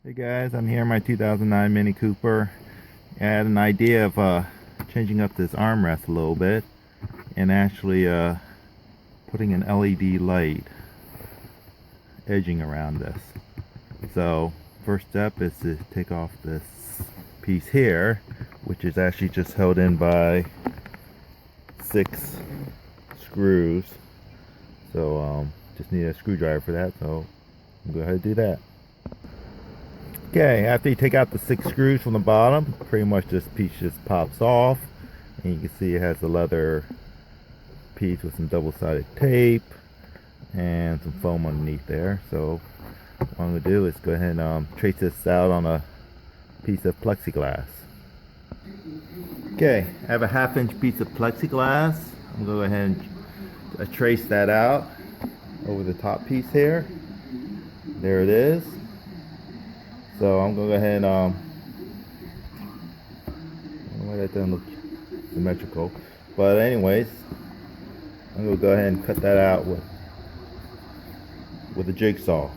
Hey guys, I'm here in my 2009 Mini Cooper. I had an idea of changing up this armrest a little bit and actually putting an LED light edging around this. So first step is to take off this piece here, which is actually just held in by 6 screws. So just need a screwdriver for that, so I'll go ahead and do that. Okay, after you take out the 6 screws from the bottom, pretty much this piece just pops off, and you can see it has a leather piece with some double-sided tape and some foam underneath there. So what I'm going to do is go ahead and trace this out on a piece of plexiglass. Okay, I have a 1/2-inch piece of plexiglass. I'm going to go ahead and trace that out over the top piece here. There it is. So I'm going to go ahead and, I don't know why that doesn't look symmetrical. But anyways, I'm going to go ahead and cut that out with a jigsaw.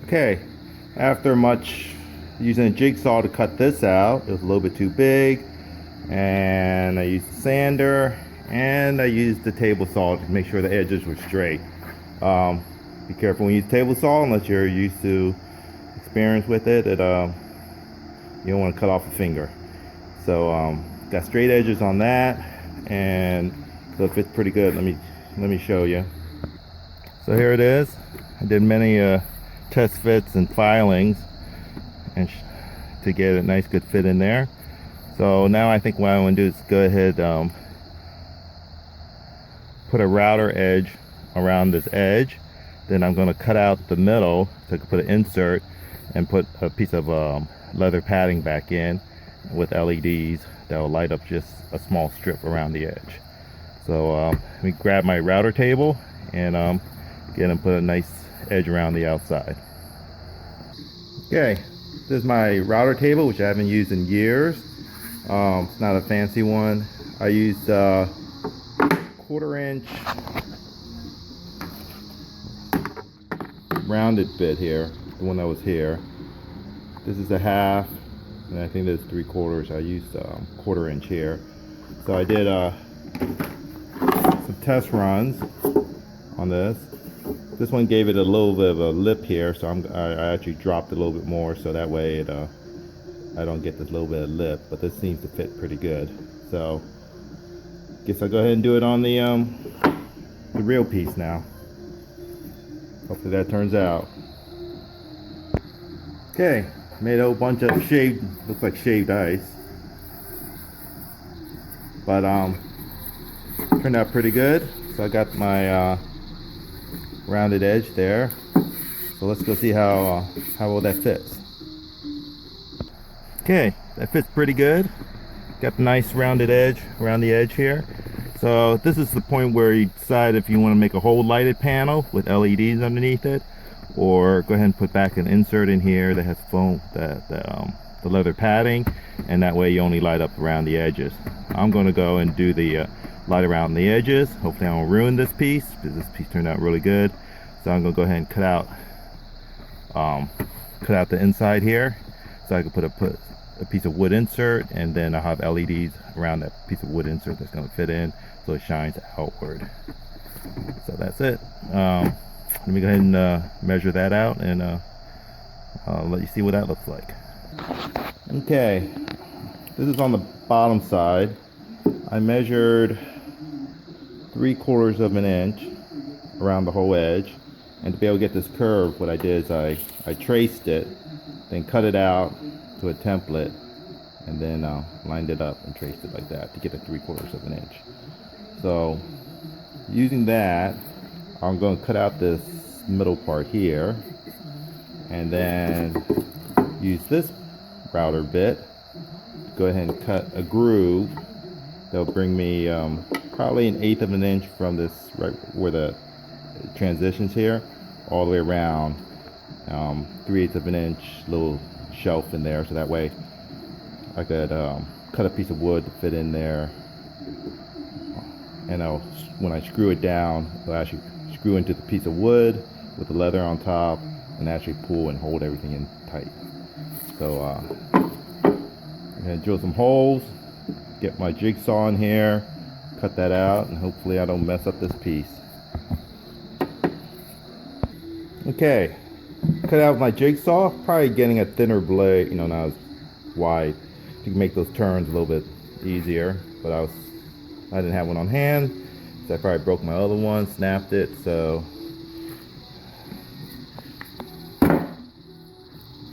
Okay, after much using a jigsaw to cut this out, it was a little bit too big. And I used a sander and I used the table saw to make sure the edges were straight. Be careful when you use table saw unless you're used to experience with it. You don't want to cut off a finger. So got straight edges on that, and so it fits pretty good. Let me show you. So here it is. I did many test fits and filings and to get a nice good fit in there. So now I think what I want to do is go ahead put a router edge around this edge. Then I'm going to cut out the middle so I can put an insert and put a piece of leather padding back in with LEDs that will light up just a small strip around the edge. So let me grab my router table and again and put a nice edge around the outside. Okay, this is my router table, which I haven't used in years. It's not a fancy one. I used 1/4-inch rounded bit here, the one that was here. This is a 1/2, and I think this is 3/4. I used 1/4-inch here. So I did some test runs on this. This one gave it a little bit of a lip here, so I actually dropped it a little bit more so that way I don't get this little bit of lip, but this seems to fit pretty good. So guess I'll go ahead and do it on the real piece now. Hopefully that turns out. Okay, made a whole bunch of shaved, looks like shaved ice. But turned out pretty good. So I got my rounded edge there. So let's go see how well that fits. Okay, that fits pretty good. Got the nice rounded edge around the edge here. So this is the point where you decide if you want to make a whole lighted panel with LEDs underneath it, or go ahead and put back an insert in here that has foam, the leather padding, and that way you only light up around the edges. I'm going to go and do the light around the edges. Hopefully I won't ruin this piece because this piece turned out really good. So I'm going to go ahead and cut out the inside here so I can put a piece of wood insert, and then I'll have LEDs around that piece of wood insert that's going to fit in so it shines outward. So that's it. Let me go ahead and measure that out, and I'll let you see what that looks like. Okay, this is on the bottom side. I measured 3/4 of an inch around the whole edge, and to be able to get this curve, what I did is I traced it, then cut it out to a template, and then lined it up and traced it like that to get a 3/4 of an inch. So using that, I'm going to cut out this middle part here, and then use this router bit to go ahead and cut a groove that'll bring me probably 1/8 of an inch from this, right where the transitions here, all the way around, 3/8 of an inch little shelf in there, so that way I could cut a piece of wood to fit in there, and when I screw it down, it'll actually screw into the piece of wood with the leather on top, and actually pull and hold everything in tight. So I'm gonna drill some holes, get my jigsaw in here, cut that out, and hopefully I don't mess up this piece. Okay, cut out my jigsaw, probably getting a thinner blade, not as wide, to make those turns a little bit easier. But I didn't have one on hand, so I probably broke my other one, snapped it. So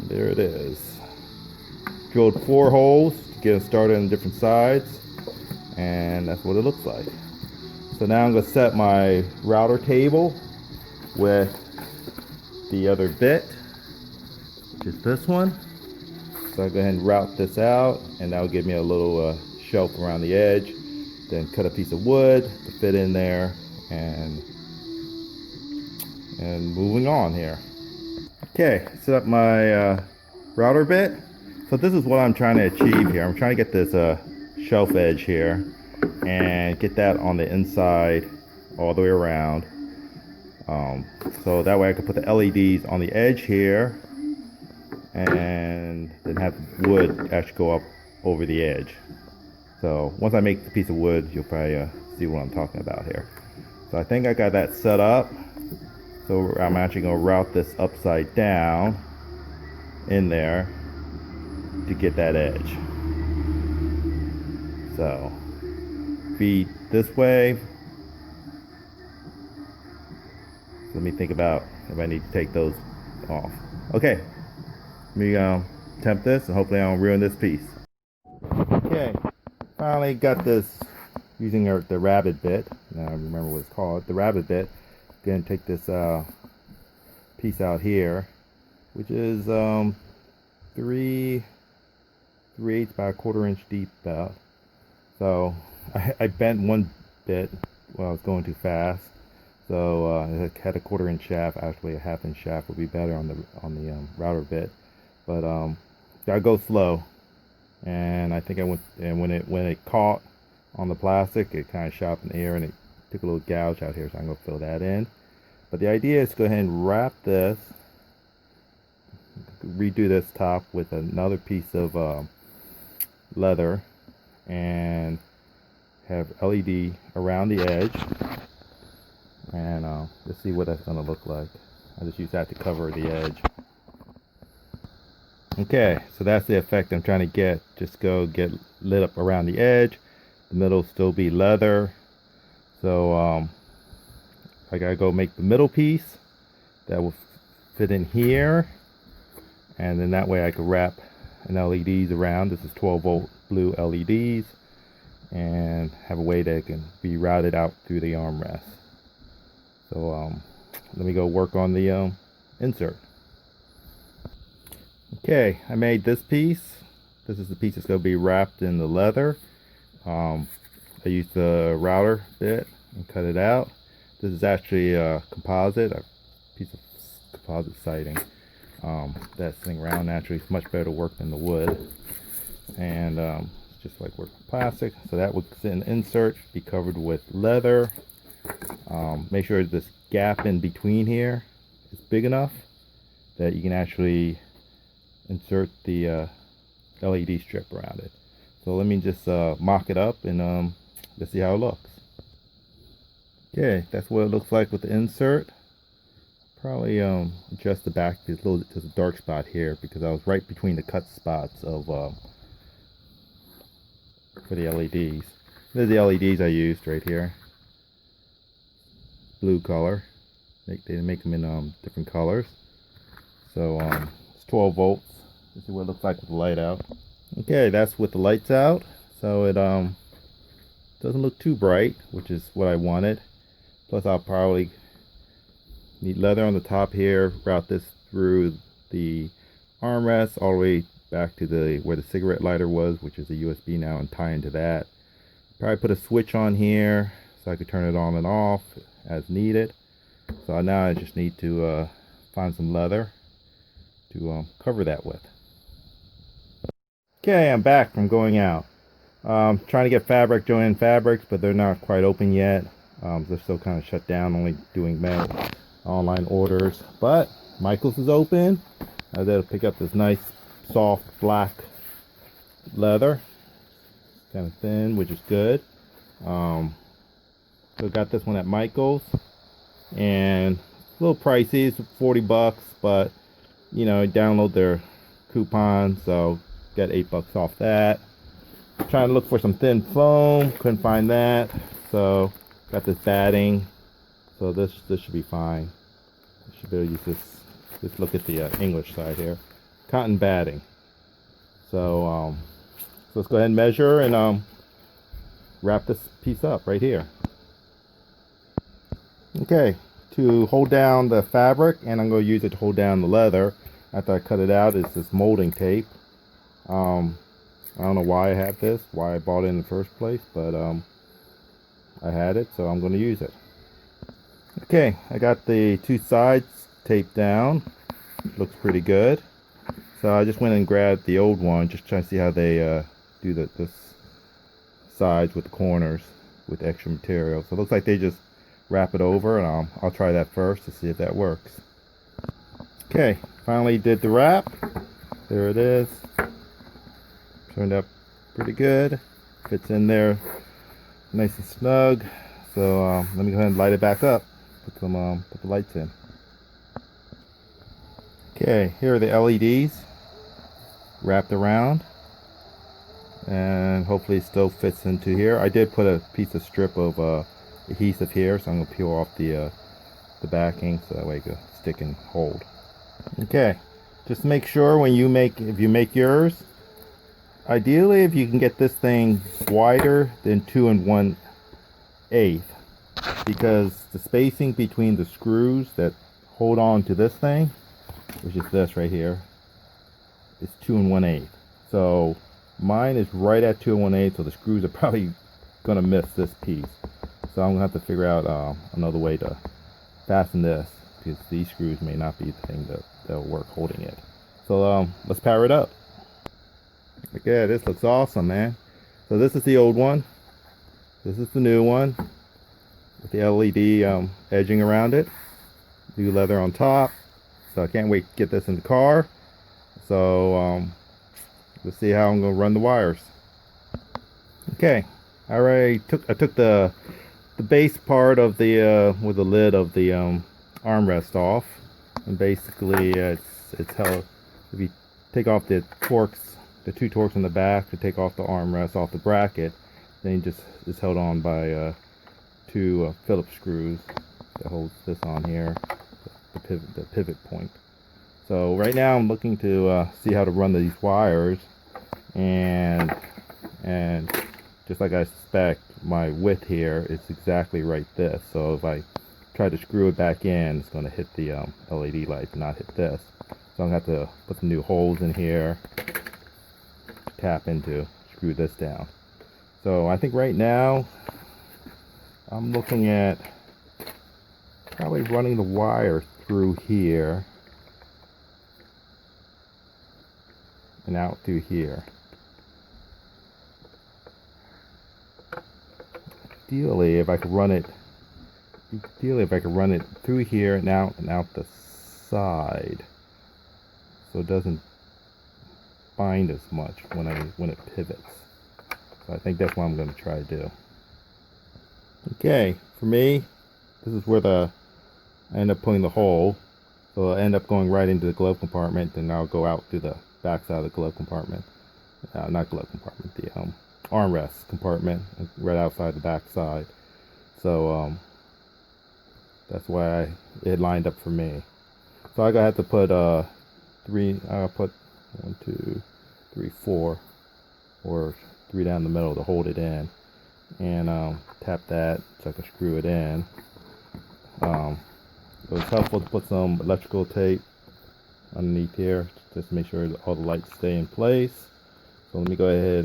there it is. Drilled 4 holes to get them started on different sides, and that's what it looks like. So now I'm going to set my router table with the other bit, which is this one. So I'll go ahead and route this out, and that'll give me a little shelf around the edge. Then cut a piece of wood to fit in there, and moving on here. Okay, set up my router bit. So this is what I'm trying to achieve here. I'm trying to get this shelf edge here and get that on the inside all the way around. So that way I can put the LEDs on the edge here, and then have the wood actually go up over the edge. So once I make the piece of wood, you'll probably see what I'm talking about here. So I think I got that set up. So I'm actually going to route this upside down in there to get that edge. So feed this way. So let me think about if I need to take those off. Okay, let me attempt this, and hopefully I don't ruin this piece. Okay, finally got this using the rabbit bit. Now I remember what it's called, the rabbit bit. Gonna take this piece out here, which is 3/8 by 1/4 inch deep about. So I bent one bit while I was going too fast. So I had a 1/4 inch shaft. Actually, a 1/2 inch shaft would be better on the router bit, but gotta go slow. And I think I went, and when it caught on the plastic, it kind of shot up in the air, and it took a little gouge out here. So I'm gonna fill that in. But the idea is to go ahead and wrap this, redo this top with another piece of leather, and have LED around the edge. And let's see what that's going to look like. I just use that to cover the edge. Okay, so that's the effect I'm trying to get. Just get lit up around the edge. The middle still be leather. So I gotta go make the middle piece that will fit in here, and then that way I can wrap an LEDs around. This is 12-volt blue LEDs, and have a way that it can be routed out through the armrest. So let me go work on the insert. Okay, I made this piece. This is the piece that's going to be wrapped in the leather. I used the router bit and cut it out. This is actually a composite, a piece of composite siding. That thing around naturally is much better to work than the wood, and it's just like working plastic. So that would sit in insert, be covered with leather. Make sure this gap in between here is big enough that you can actually insert the LED strip around it. So let me just mock it up, and let's see how it looks. Okay, that's what it looks like with the insert. Probably adjust the back. There's a dark spot here because I was right between the cut spots of for the LEDs. There's the LEDs I used right here. Blue color. They make them in different colors. So it's 12 volts. Let's see what it looks like with the light out. Okay, that's with the lights out. So it doesn't look too bright, which is what I wanted. Plus I'll probably need leather on the top here, route this through the armrest all the way back to where the cigarette lighter was, which is a USB now, and tie into that. Probably put a switch on here so I could turn it on and off as needed. So now I just need to find some leather to cover that with. Okay, I'm back from going out. Trying to get join fabrics, but they're not quite open yet. They're still kind of shut down, only doing mail online orders. But Michael's is open. I was able to pick up this nice soft black leather, kind of thin, which is good. So got this one at Michael's, and a little pricey. It's 40 bucks, but you know, download their coupon, so got 8 bucks off that. Trying to look for some thin foam, couldn't find that, so got this batting. So this should be fine. I should be able to use this. Just look at the English side here, cotton batting. So let's go ahead and measure and wrap this piece up right here. Okay, to hold down the fabric, and I'm going to use it to hold down the leather after I cut it out, is this molding tape. I don't know why I have this, why I bought it in the first place, but I had it, so I'm going to use it. Okay, I got the two sides taped down. Looks pretty good. So I just went and grabbed the old one, just trying to see how they do this sides with the corners with extra material. So it looks like they just wrap it over, and I'll try that first to see if that works. Okay, finally did the wrap. There it is. Turned out pretty good. Fits in there nice and snug. So let me go ahead and light it back up. Put the lights in. Okay, here are the LEDs wrapped around, and hopefully it still fits into here. I did put a piece of strip of adhesive here, so I'm gonna peel off the backing so that way it can stick and hold. Okay, just make sure when if you make yours, ideally if you can get this thing wider than 2 1/8, because the spacing between the screws that hold on to this thing, which is this right here, is 2 1/8. So mine is right at 2 1/8, so the screws are probably gonna miss this piece. So I'm gonna have to figure out another way to fasten this, because these screws may not be the thing that'll work holding it. So let's power it up. Okay, this looks awesome, man. So this is the old one. This is the new one with the LED edging around it. New leather on top. So I can't wait to get this in the car. So let's see how I'm gonna run the wires. Okay, I took the base part of the with the lid of the armrest off, and basically it's held. If you take off the Torx, the 2 Torx in the back to take off the armrest off the bracket, then it's held on by 2 Phillips screws that holds this on here, the pivot point. So right now I'm looking to see how to run these wires, and just like I suspect, my width here is exactly right this. So if I try to screw it back in, it's going to hit the LED lights, not hit this. So I'm going to have to put some new holes in here, tap into, screw this down. So I think right now I'm looking at probably running the wire through here and out through here. Ideally, if I could run it through here and out the side, so it doesn't bind as much when it pivots. So I think that's what I'm going to try to do. Okay, for me, this is where I end up putting the hole. So I'll end up going right into the glove compartment, and I'll go out through the back side of the glove compartment. Not glove compartment, the armrest compartment, right outside the back side. So that's why it lined up for me. So I have to put I'll put 1, 2, 3, 4, or 3 down the middle to hold it in, and tap that so I can screw it in. So it's helpful to put some electrical tape underneath here just to make sure that all the lights stay in place. So let me go ahead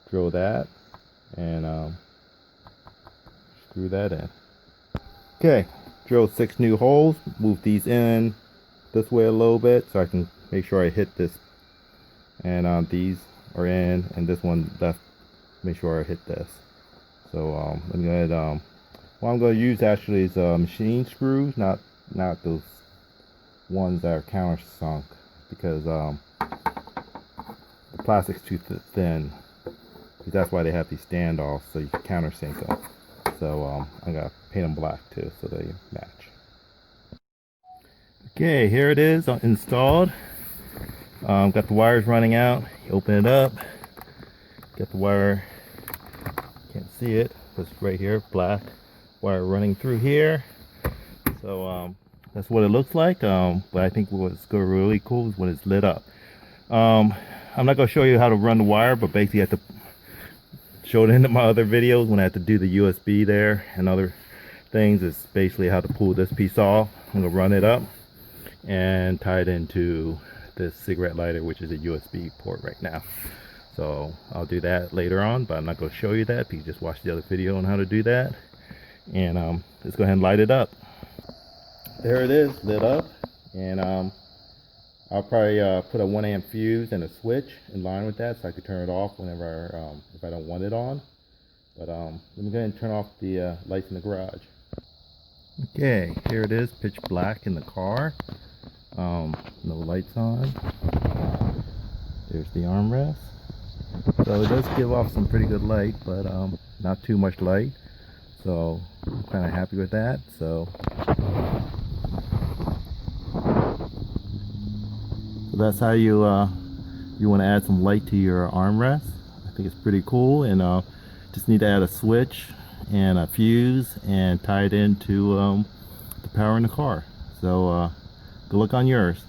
drill that and screw that in. Okay, drilled 6 new holes. Move these in this way a little bit so I can make sure I hit this, and these are in, and this one left, make sure I hit this. So let me go ahead. What I'm going to use actually is machine screws, not not those ones that are countersunk, because the plastic's too thin. That's why they have these standoffs, so you can countersink them. So I gotta paint them black too, so they match. Okay, here it is installed. Got the wires running out. You open it up. Got the wire. Can't see it, but it's right here, black wire running through here. So that's what it looks like. But I think what's really cool is when it's lit up. I'm not gonna show you how to run the wire, but basically you have to show it in my other videos when I have to do the USB there and other things. It's basically how to pull this piece off. I'm gonna run it up and tie it into this cigarette lighter, which is a USB port right now. So I'll do that later on, but I'm not going to show you that. You can just watch the other video on how to do that. And let's go ahead and light it up. There it is, lit up. And I'll probably put a 1 amp fuse and a switch in line with that, so I could turn it off whenever if I don't want it on. But let me go ahead and turn off the lights in the garage. Okay, here it is, pitch black in the car. No lights on. There's the armrest. So it does give off some pretty good light, but not too much light. So I'm kind of happy with that. So that's how you want to add some light to your armrest. I think it's pretty cool, and just need to add a switch and a fuse and tie it into the power in the car. So good luck on yours.